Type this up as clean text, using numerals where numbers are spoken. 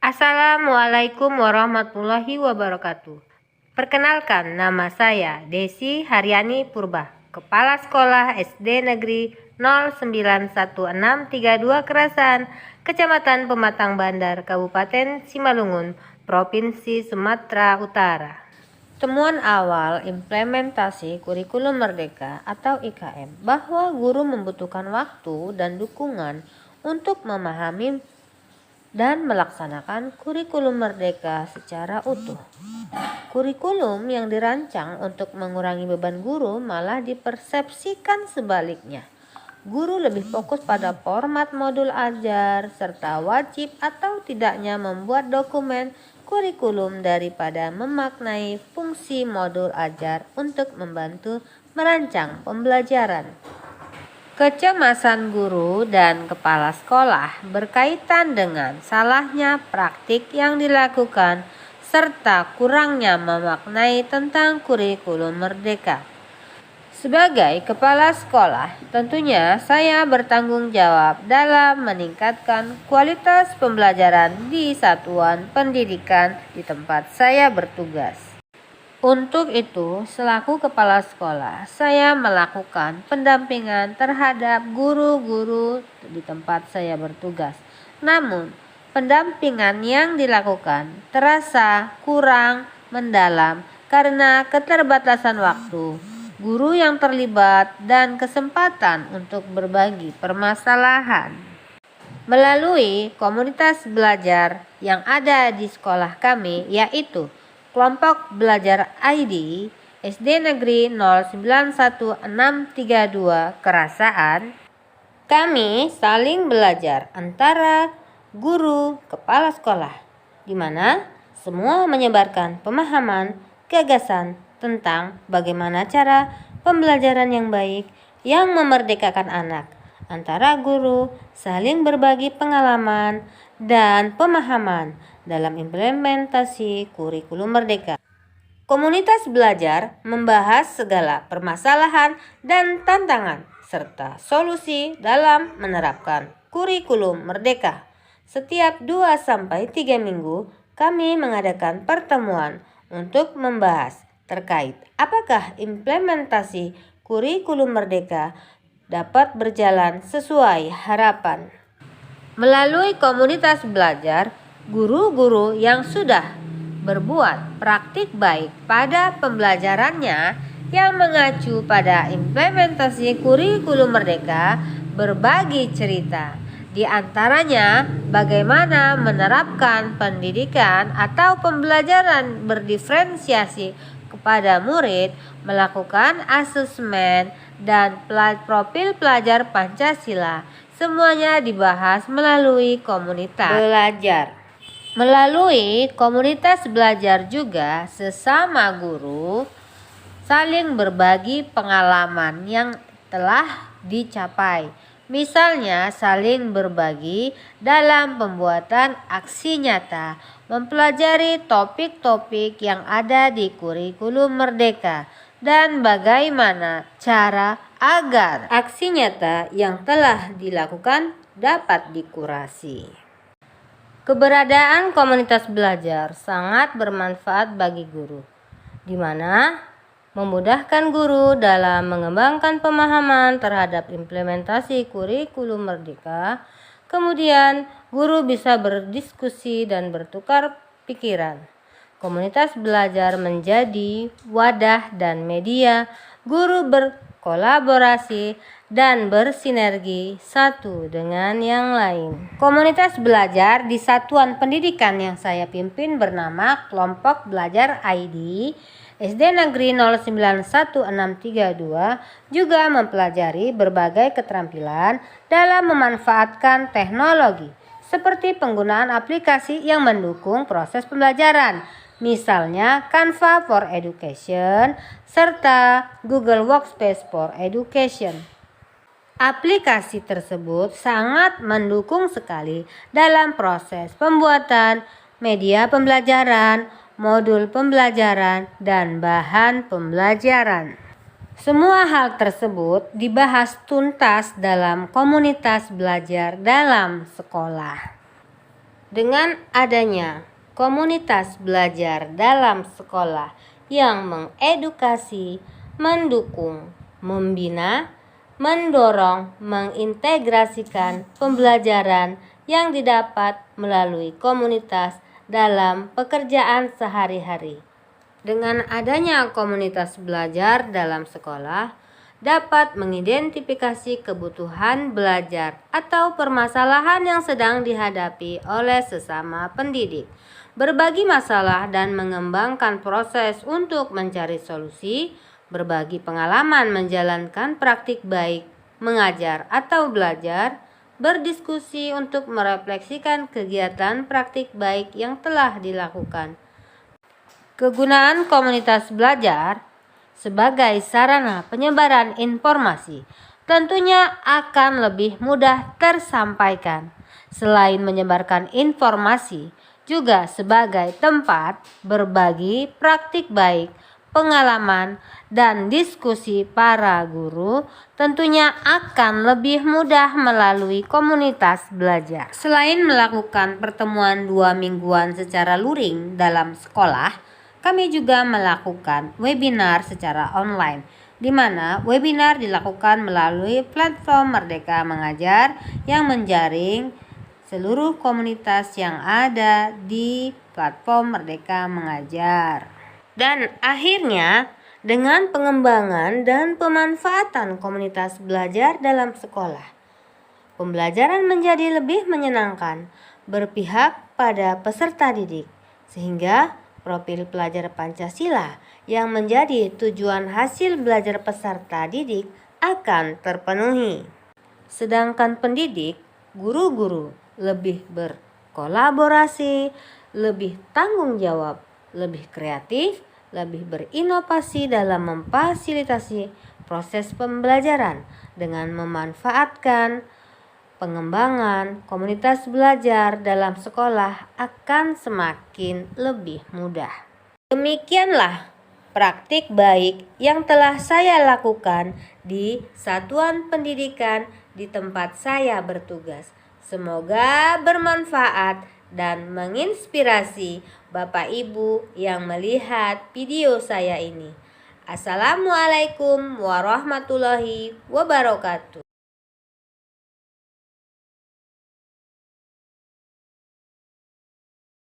Assalamualaikum warahmatullahi wabarakatuh. Perkenalkan, nama saya Desi Haryani Purba, Kepala Sekolah SD Negeri 091632 Kerasan, Kecamatan Pematang Bandar, Kabupaten Simalungun, Provinsi Sumatera Utara. Temuan awal implementasi kurikulum merdeka atau IKM bahwa guru membutuhkan waktu dan dukungan untuk memahami dan melaksanakan kurikulum merdeka secara utuh. Kurikulum yang dirancang untuk mengurangi beban guru malah dipersepsikan sebaliknya. Guru lebih fokus pada format modul ajar serta wajib atau tidaknya membuat dokumen kurikulum daripada memaknai fungsi modul ajar untuk membantu merancang pembelajaran. Kecemasan guru dan kepala sekolah berkaitan dengan salahnya praktik yang dilakukan serta kurangnya memaknai tentang kurikulum merdeka. Sebagai kepala sekolah, tentunya saya bertanggung jawab dalam meningkatkan kualitas pembelajaran di satuan pendidikan di tempat saya bertugas. Untuk itu, selaku kepala sekolah, saya melakukan pendampingan terhadap guru-guru di tempat saya bertugas. Namun, pendampingan yang dilakukan terasa kurang mendalam karena keterbatasan waktu, guru yang terlibat, dan kesempatan untuk berbagi permasalahan. Melalui komunitas belajar yang ada di sekolah kami, yaitu Kelompok Belajar ID SD Negeri 091632 Kerasaan, kami saling belajar antara guru kepala sekolah, di mana semua menyebarkan pemahaman, gagasan tentang bagaimana cara pembelajaran yang baik yang memerdekakan anak. Antara guru saling berbagi pengalaman dan pemahaman dalam implementasi kurikulum merdeka. Komunitas belajar membahas segala permasalahan dan tantangan serta solusi dalam menerapkan kurikulum merdeka. Setiap 2-3 minggu kami mengadakan pertemuan untuk membahas terkait apakah implementasi kurikulum merdeka dapat berjalan sesuai harapan. Melalui komunitas belajar, guru-guru yang sudah berbuat praktik baik pada pembelajarannya yang mengacu pada implementasi kurikulum merdeka berbagi cerita. Di antaranya bagaimana menerapkan pendidikan atau pembelajaran berdiferensiasi kepada murid, melakukan asesmen dan profil pelajar Pancasila. Semuanya dibahas melalui komunitas belajar. Melalui komunitas belajar juga sesama guru saling berbagi pengalaman yang telah dicapai. Misalnya saling berbagi dalam pembuatan aksi nyata, mempelajari topik-topik yang ada di kurikulum merdeka, dan bagaimana cara agar aksi nyata yang telah dilakukan dapat dikurasi. Keberadaan komunitas belajar sangat bermanfaat bagi guru, di mana memudahkan guru dalam mengembangkan pemahaman terhadap implementasi kurikulum merdeka. Kemudian, guru bisa berdiskusi dan bertukar pikiran. Komunitas belajar menjadi wadah dan media guru berkolaborasi dan bersinergi satu dengan yang lain. Komunitas belajar di satuan pendidikan yang saya pimpin bernama Kelompok Belajar ID SD Negeri 091632 juga mempelajari berbagai keterampilan dalam memanfaatkan teknologi seperti penggunaan aplikasi yang mendukung proses pembelajaran, misalnya Canva for Education serta Google Workspace for Education. Aplikasi tersebut sangat mendukung sekali dalam proses pembuatan media pembelajaran, modul pembelajaran, dan bahan pembelajaran. Semua hal tersebut dibahas tuntas dalam komunitas belajar dalam sekolah. Dengan adanya komunitas belajar dalam sekolah yang mengedukasi, mendukung, membina, mendorong, mengintegrasikan pembelajaran yang didapat melalui komunitas dalam pekerjaan sehari-hari. Dengan adanya komunitas belajar dalam sekolah, dapat mengidentifikasi kebutuhan belajar atau permasalahan yang sedang dihadapi oleh sesama pendidik, berbagi masalah dan mengembangkan proses untuk mencari solusi, berbagi pengalaman menjalankan praktik baik, mengajar atau belajar, berdiskusi untuk merefleksikan kegiatan praktik baik yang telah dilakukan. Kegunaan komunitas belajar sebagai sarana penyebaran informasi tentunya akan lebih mudah tersampaikan. Selain menyebarkan informasi, juga sebagai tempat berbagi praktik baik, pengalaman, dan diskusi para guru tentunya akan lebih mudah melalui komunitas belajar. Selain melakukan pertemuan 2 mingguan secara luring dalam sekolah, kami juga melakukan webinar secara online, di mana webinar dilakukan melalui platform Merdeka Mengajar yang menjaring seluruh komunitas yang ada di platform Merdeka Mengajar. Dan akhirnya, dengan pengembangan dan pemanfaatan komunitas belajar dalam sekolah, pembelajaran menjadi lebih menyenangkan, berpihak pada peserta didik, sehingga profil pelajar Pancasila yang menjadi tujuan hasil belajar peserta didik akan terpenuhi. Sedangkan pendidik, guru-guru lebih berkolaborasi, lebih tanggung jawab, lebih kreatif, lebih berinovasi dalam memfasilitasi proses pembelajaran dengan memanfaatkan pengembangan komunitas belajar dalam sekolah akan semakin lebih mudah. Demikianlah praktik baik yang telah saya lakukan di satuan pendidikan di tempat saya bertugas. Semoga bermanfaat dan menginspirasi Bapak Ibu yang melihat video saya ini. Assalamualaikum warahmatullahi wabarakatuh.